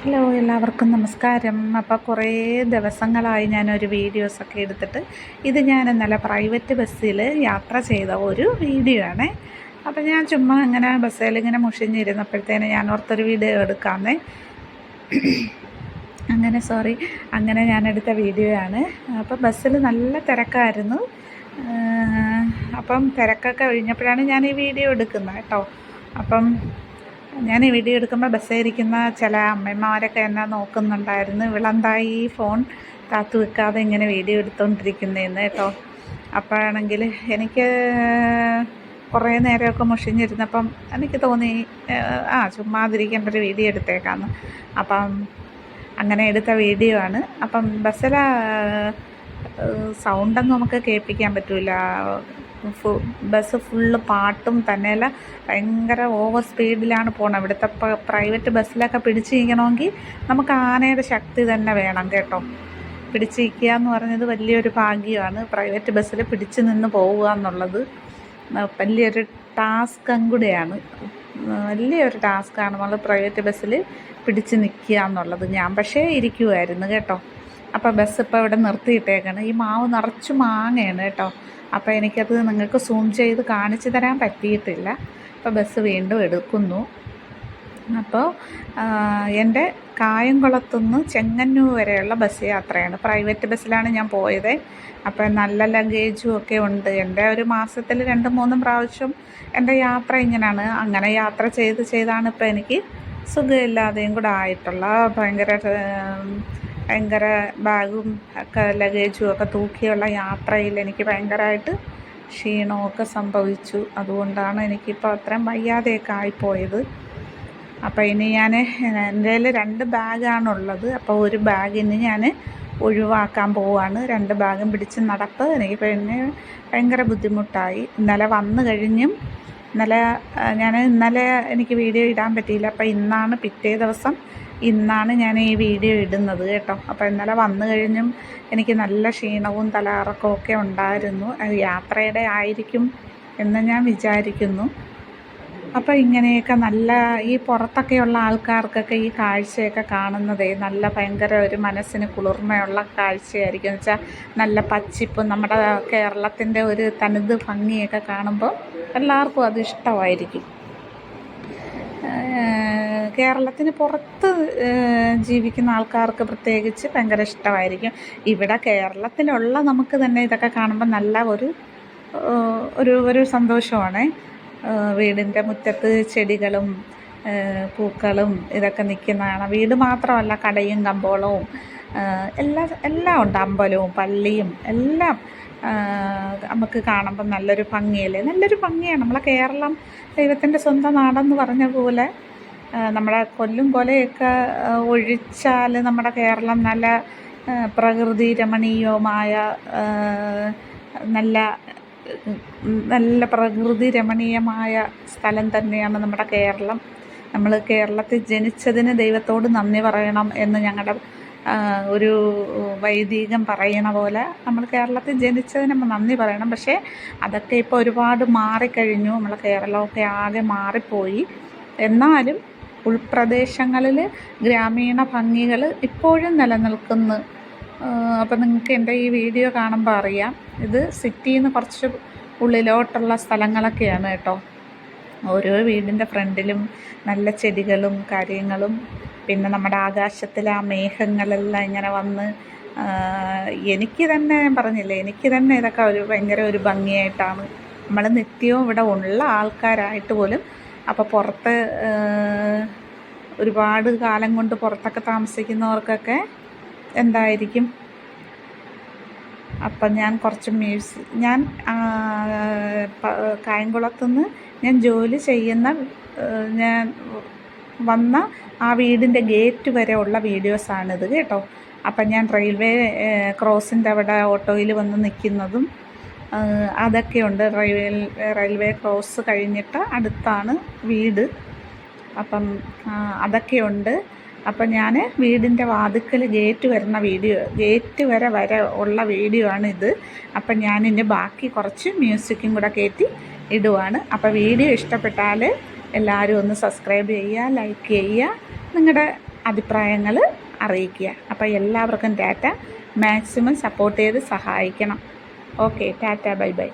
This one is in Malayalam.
ഹലോ, എല്ലാവർക്കും നമസ്കാരം. അപ്പോൾ കുറേ ദിവസങ്ങളായി ഞാനൊരു വീഡിയോസൊക്കെ എടുത്തിട്ട് ഞാൻ ഇന്നലെ പ്രൈവറ്റ് ബസ്സിൽ യാത്ര ചെയ്ത ഒരു വീഡിയോ ആണ്. അപ്പോൾ ഞാൻ ചുമ്മാ ഇങ്ങനെ ബസ്സിൽ ഇങ്ങനെ മുഷിഞ്ഞിരുന്നപ്പോഴത്തേന് ഞാൻ ഓർത്തൊരു വീഡിയോ എടുക്കാമെന്നേ. അങ്ങനെ ഞാൻ എടുത്ത വീഡിയോ ആണ്. അപ്പോൾ ബസ്സിൽ നല്ല തിരക്കായിരുന്നു. അപ്പം തിരക്കൊക്കെ കഴിഞ്ഞപ്പോഴാണ് ഞാൻ ഈ വീഡിയോ എടുക്കുന്നത് കേട്ടോ. അപ്പം ഞാൻ ഈ വീഡിയോ എടുക്കുമ്പോൾ ബസ്സിൽ ഇരിക്കുന്ന ചില അമ്മമാരൊക്കെ എന്നെ നോക്കുന്നുണ്ടായിരുന്നു. ഇവളെന്തായി ഈ ഫോൺ താത്തു വെക്കാതെ ഇങ്ങനെ വീഡിയോ എടുത്തുകൊണ്ടിരിക്കുന്നതെന്ന് കേട്ടോ. അപ്പോഴാണെങ്കിൽ എനിക്ക് കുറേ നേരമൊക്കെ മുഷിഞ്ഞിരുന്നപ്പം എനിക്ക് തോന്നി ചുമ്മാതിരിക്കേണ്ട ഒരു വീഡിയോ എടുത്തേക്കാമെന്ന്. അപ്പം അങ്ങനെ എടുത്ത വീഡിയോ ആണ്. അപ്പം ബസ്സിലെ സൗണ്ടൊന്നും നമുക്ക് കേൾപ്പിക്കാൻ പറ്റില്ല. ബസ് ഫുള്ള് പാട്ടും തന്നെയല്ല, ഭയങ്കര ഓവർ സ്പീഡിലാണ് പോകണം. ഇവിടുത്തെ പ്രൈവറ്റ് ബസ്സിലൊക്കെ പിടിച്ചിരിക്കണമെങ്കിൽ നമുക്ക് ആനയുടെ ശക്തി തന്നെ വേണം കേട്ടോ. പിടിച്ചിരിക്കുക എന്ന് പറഞ്ഞത് വലിയൊരു ഭാഗ്യമാണ്. പ്രൈവറ്റ് ബസ്സിൽ പിടിച്ച് നിന്ന് പോവുക എന്നുള്ളത് വലിയൊരു ടാസ്കും കൂടെയാണ്. വലിയൊരു ടാസ്ക്കാണ് നമ്മൾ പ്രൈവറ്റ് ബസ്സിൽ പിടിച്ച് നിൽക്കുക എന്നുള്ളത്. ഞാൻ പക്ഷേ ഇരിക്കുമായിരുന്നു കേട്ടോ. അപ്പോൾ ബസ് ഇപ്പോൾ ഇവിടെ നിർത്തിയിട്ടേക്കാണ്. ഈ മാവ് നിറച്ച് മാങ്ങയാണ് കേട്ടോ. അപ്പോൾ എനിക്കത് നിങ്ങൾക്ക് സൂം ചെയ്ത് കാണിച്ചു തരാൻ പറ്റിയിട്ടില്ല. അപ്പോൾ ബസ് വീണ്ടും എടുക്കുന്നു. അപ്പോൾ എൻ്റെ കായംകുളത്തുനിന്ന് ചെങ്ങന്നൂർ വരെയുള്ള ബസ് യാത്രയാണ്. പ്രൈവറ്റ് ബസ്സിലാണ് ഞാൻ പോയത്. അപ്പോൾ നല്ല ലഗേജും ഒക്കെ ഉണ്ട്. എൻ്റെ ഒരു മാസത്തിൽ 2-3 പ്രാവശ്യം എൻ്റെ യാത്ര ഇങ്ങനെയാണ്. അങ്ങനെ യാത്ര ചെയ്താണ് ഇപ്പോൾ എനിക്ക് സുഖമില്ലാതെയും കൂടെ ആയിട്ടുള്ള ഭയങ്കര ബാഗും ഒക്കെ ലഗേജും ഒക്കെ തൂക്കിയുള്ള യാത്രയിൽ എനിക്ക് ഭയങ്കരമായിട്ട് ക്ഷീണമൊക്കെ സംഭവിച്ചു. അതുകൊണ്ടാണ് എനിക്കിപ്പോൾ അത്രയും വയ്യാതെയൊക്കെ ആയിപ്പോയത്. അപ്പോൾ ഇനി എൻ്റെ കയ്യിൽ 2 ബാഗാണുള്ളത്. അപ്പോൾ ഒരു ബാഗിന് ഞാൻ ഒഴിവാക്കാൻ പോവാണ്. 2 ബാഗും പിടിച്ച് നടപ്പ് എനിക്ക് പിന്നെ ഭയങ്കര ബുദ്ധിമുട്ടായി. ഇന്നലെ വന്നു കഴിഞ്ഞും ഇന്നലെ എനിക്ക് വീഡിയോ ഇടാൻ പറ്റിയില്ല. അപ്പോൾ പിറ്റേ ദിവസം ഇന്നാണ് ഞാൻ ഈ വീഡിയോ ഇടുന്നത് കേട്ടോ. അപ്പോൾ ഇന്നലെ വന്നു കഴിഞ്ഞും എനിക്ക് നല്ല ക്ഷീണവും തലകറക്കവും ഒക്കെ ഉണ്ടായിരുന്നു. യാത്രയുടെ ആയിരിക്കും എന്ന് ഞാൻ വിചാരിക്കുന്നു. അപ്പോൾ ഇങ്ങനെയൊക്കെ നല്ല ഈ പുറത്തൊക്കെയുള്ള ആൾക്കാർക്കൊക്കെ ഈ കാഴ്ചയൊക്കെ കാണുന്നതേ നല്ല ഭയങ്കര ഒരു മനസ്സിന് കുളിർമയുള്ള കാഴ്ചയായിരിക്കും. എന്ന് വെച്ചാൽ നല്ല പച്ചിപ്പും നമ്മുടെ കേരളത്തിൻ്റെ ഒരു തനത് ഭംഗിയൊക്കെ കാണുമ്പോൾ എല്ലാവർക്കും അത് ഇഷ്ടമായിരിക്കും. കേരളത്തിന് പുറത്ത് ജീവിക്കുന്ന ആൾക്കാർക്ക് പ്രത്യേകിച്ച് ഭയങ്കര ഇഷ്ടമായിരിക്കും. ഇവിടെ കേരളത്തിലുള്ള നമുക്ക് തന്നെ ഇതൊക്കെ കാണുമ്പോൾ നല്ല ഒരു സന്തോഷമാണ്. വീടിൻ്റെ മുറ്റത്ത് ചെടികളും പൂക്കളും ഇതൊക്കെ നിൽക്കുന്നതാണ്. വീട് മാത്രമല്ല, കടയും കമ്പോളവും എല്ലാം ഉണ്ട്. അമ്പലവും പള്ളിയും എല്ലാം നമുക്ക് കാണുമ്പോൾ നല്ലൊരു ഭംഗിയല്ലേ. നല്ലൊരു ഭംഗിയാണ്. നമ്മളെ കേരളം ദൈവത്തിൻ്റെ സ്വന്തം നാടെന്ന് പറഞ്ഞ പോലെ നമ്മുടെ കൊല്ലും കൊലയൊക്കെ ഒഴിച്ചാൽ നമ്മുടെ കേരളം നല്ല പ്രകൃതി രമണീയമായ നല്ല പ്രകൃതി രമണീയമായ സ്ഥലം തന്നെയാണ് നമ്മുടെ കേരളം. നമ്മൾ കേരളത്തിൽ ജനിച്ചതിന് ദൈവത്തോട് നന്ദി പറയണം എന്ന് ഞങ്ങളുടെ ഒരു വൈദികം പറയണ പോലെ നമ്മൾ കേരളത്തിൽ ജനിച്ചതിന് നന്ദി പറയണം. പക്ഷേ അതൊക്കെ ഇപ്പോൾ ഒരുപാട് മാറിക്കഴിഞ്ഞു. നമ്മളെ കേരളമൊക്കെ ആകെ മാറിപ്പോയി. എന്നാലും ഉൾപ്രദേശങ്ങളിൽ ഗ്രാമീണ ഭംഗികൾ ഇപ്പോഴും നിലനിൽക്കുന്നു. അപ്പോൾ നിങ്ങൾക്ക് എൻ്റെ ഈ വീഡിയോ കാണുമ്പോൾ അറിയാം, ഇത് സിറ്റിയിൽ നിന്ന് കുറച്ച് ഉള്ളിലോട്ടുള്ള സ്ഥലങ്ങളൊക്കെയാണ് കേട്ടോ. ഓരോ വീടിൻ്റെ ഫ്രണ്ടിലും നല്ല ചെടികളും കാര്യങ്ങളും, പിന്നെ നമ്മുടെ ആകാശത്തിലെ ആ മേഘങ്ങളെല്ലാം ഇങ്ങനെ വന്ന് എനിക്ക് തന്നെ പറഞ്ഞില്ലേ, എനിക്ക് തന്നെ ഇതൊക്കെ ഭയങ്കര ഒരു ഭംഗിയായിട്ടാണ്. നമ്മൾ നിത്യവും ഇവിടെ ഉള്ള ആൾക്കാരായിട്ട് പോലും അപ്പോൾ പുറത്ത് ഒരുപാട് കാലം കൊണ്ട് പുറത്തൊക്കെ താമസിക്കുന്നവർക്കൊക്കെ എന്തായിരിക്കും. അപ്പം ഞാൻ കുറച്ച് ഞാൻ കായംകുളത്തുനിന്ന് ഞാൻ ജോലി ചെയ്യുന്ന ഞാൻ വന്ന ആ വീടിൻ്റെ ഗേറ്റ് വരെ ഉള്ള വീഡിയോസാണിത് കേട്ടോ. അപ്പം ഞാൻ റെയിൽവേ ക്രോസിൻ്റെ അവിടെ ഓട്ടോയിൽ വന്ന് നിൽക്കുന്നതും അതൊക്കെയുണ്ട്. റെയിൽവേ ക്രോസ് കഴിഞ്ഞിട്ട് അടുത്താണ് വീട്. അപ്പം അതൊക്കെയുണ്ട്. അപ്പം ഞാൻ വീടിൻ്റെ വാതിക്കൽ ഗേറ്റ് വരെ ഉള്ള വീഡിയോ ആണിത്. അപ്പം ഞാനിൻ്റെ ബാക്കി കുറച്ച് മ്യൂസിക്കും കൂടെ കയറ്റി ഇടുവാണ്. അപ്പോൾ വീഡിയോ ഇഷ്ടപ്പെട്ടാൽ എല്ലാവരും ഒന്ന് സബ്സ്ക്രൈബ് ചെയ്യുക, ലൈക്ക് ചെയ്യുക, നിങ്ങളുടെ അഭിപ്രായങ്ങൾ അറിയിക്കുക. അപ്പോൾ എല്ലാവർക്കും ടാറ്റ. മാക്സിമം സപ്പോർട്ട് ചെയ്ത് സഹായിക്കണം. Okay, Tata, bye bye.